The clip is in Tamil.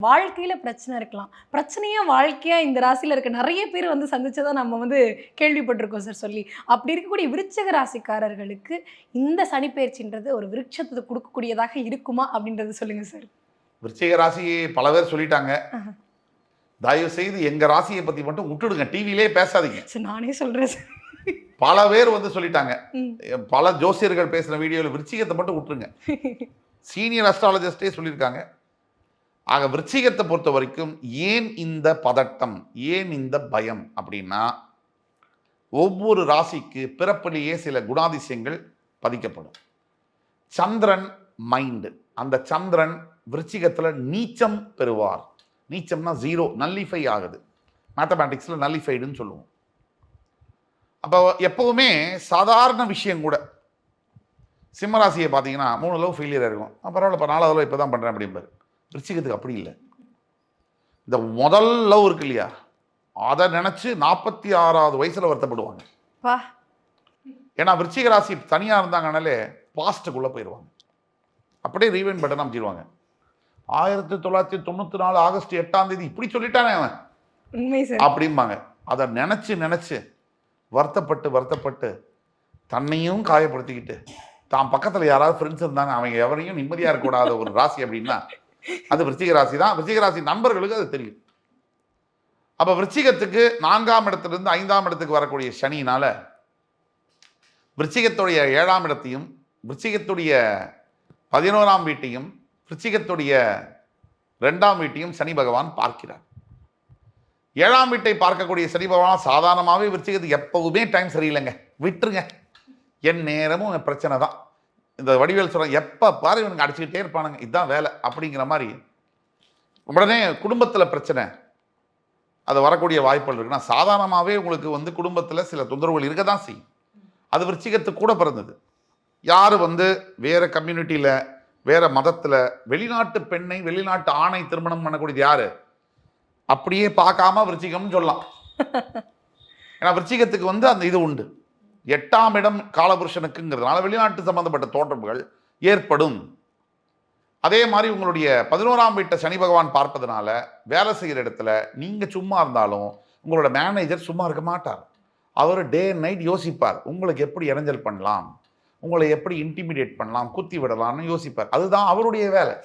வாழ்க்கையில பிரச்சனை இருக்கலாம். பிரச்சனையே வாழ்க்கையா இந்த ராசியில இருக்க நெறைய பேர் வந்து சந்திச்சதா நம்ம வந்து கேள்விப்பட்டிருக்கோம் சார் சொல்லி. அப்படி இருக்கக்கூடிய விருச்சிக ராசிக்காரர்களுக்கு இந்த சனிப்பெயர்ச்சின்றது ஒரு விருட்சத்த குடுக்கக்கூடியதாக இருக்குமா? அப்படின்றத சொல்லுங்க சார். விருச்சிக ராசி பல பேர் சொல்லிட்டாங்க. ஆஹ. தயவு செய்து எங்க ராசியை பத்தி மட்டும் விட்டுடுங்க. டிவிலே பேசாதீங்க. சரி நானே சொல்றேன் சார். பல பேர் வந்து சொல்லிட்டாங்க. ம். பல ஜோசியர்கள் பேசுன வீடியோல விருச்சிகத்தை மட்டும் விட்டுருங்க. சீனியர் அஸ்ட்ராலஜிஸ்டே சொல்லியிருக்காங்க. ஆக விருச்சிகத்தை பொறுத்த வரைக்கும் ஏன் இந்த பதட்டம், ஏன் இந்த பயம் அப்படின்னா, ஒவ்வொரு ராசிக்கு பிறப்பிலேயே சில குணாதிசயங்கள் பதிக்கப்படும். சந்திரன் மைண்டு, அந்த சந்திரன் விருச்சிகத்தில் நீச்சம் பெறுவார். நீச்சம்னா 0, நல்லிஃபை ஆகுது. மேத்தமேட்டிக்ஸில் நல்லிஃபைடுன்னு சொல்லுவோம். அப்போ எப்பவுமே சாதாரண விஷயம் கூட, சிம்மராசியை பார்த்தீங்கன்னா 3 லவ் ஃபெயிலியர் இருக்கும். பரவாயில்ல 4வது லவ் இப்போ தான் பண்ணுறேன் அப்படிம்பாரு. விருச்சிகத்துக்கு அப்படி இல்லை. இந்த முதல் லவ் இருக்கு இல்லையா, அதை நினைச்சு 46வது வயசுல வருத்தப்படுவாங்க. ஏன்னா விருச்சிக ராசி தனியா இருந்தாங்கனாலே பாஸ்டுக்குள்ள போயிடுவாங்க. அப்படியே ரீவைண்ட் பட்டன் அமைச்சிருவாங்க. 1994 ஆகஸ்ட் 8ஆம் தேதி இப்படி சொல்லிட்டானே அவன் அப்படிம்பாங்க. அதை நினைச்சு நினைச்சு வருத்தப்பட்டு தன்னையும் காயப்படுத்திக்கிட்டு தான் பக்கத்தில் யாராவது ஃப்ரெண்ட்ஸ் இருந்தாங்க, அவங்க எவரையும் நிம்மதியா இருக்கக்கூடாத ஒரு ராசி அப்படின்னா அது விருச்சிக ராசி தான். விருச்சிக ராசி நண்பர்களுக்கு அது தெரியும். அப்ப விருச்சிகத்துக்கு 4ஆம் இடத்திலிருந்து 5ஆம் இடத்துக்கு வரக்கூடிய சனியினால விருச்சிகத்துடைய 7ஆம் இடத்தையும், விருச்சிகத்துடைய 11ஆம் வீட்டையும், விருச்சிகத்துடைய 2ஆம் வீட்டையும் சனி பகவான் பார்க்கிறார். 7ஆம் வீட்டை பார்க்கக்கூடிய சனி பகவான் சாதாரணமாகவே விருச்சிகத்துக்கு எப்பவுமே டைம் சரியில்லைங்க, விட்டுருங்க, என் நேரமும் பிரச்சனை தான். இந்த வடிவேல் சொல்ற எப்போ பாரு இவனுக்கு அடிச்சுக்கிட்டே இருப்பானுங்க, இதுதான் வேலை அப்படிங்கிற மாதிரி உடனே குடும்பத்தில் பிரச்சனை அது வரக்கூடிய வாய்ப்புகள் இருக்குன்னா, சாதாரணமாகவே உங்களுக்கு வந்து குடும்பத்தில் சில தொந்தரவுகள் இருக்க தான் செய்யும். அது விருச்சிகத்துக்கு கூட பிறந்தது. யார் வந்து வேற கம்யூனிட்டியில், வேற மதத்தில் வெளிநாட்டு பெண்ணை வெளிநாட்டு ஆணை திருமணம் பண்ணக்கூடியது யாரு? அப்படியே பார்க்காம விருச்சிகம்னு சொல்லலாம். ஏன்னா விருச்சிகத்துக்கு வந்து அந்த இது உண்டு. 8ஆம் இடம் காலபுருஷனுக்குங்கிறதுனால வெளிநாட்டு சம்பந்தப்பட்ட தோற்றங்கள் ஏற்படும். அதே மாதிரி உங்களுடைய 11ஆம் வீட்டை சனி பகவான் பார்ப்பதனால வேலை செய்கிற இடத்துல நீங்க சும்மா இருந்தாலும் உங்களோட மேனேஜர் சும்மா இருக்க மாட்டார். அவர் டே அண்ட் நைட் யோசிப்பார், உங்களுக்கு எப்படி இடைஞ்சல் பண்ணலாம், உங்களை எப்படி இன்டிமிடேட் பண்ணலாம், குத்தி விடலாம்னு யோசிப்பார். அதுதான் அவருடைய வேலை.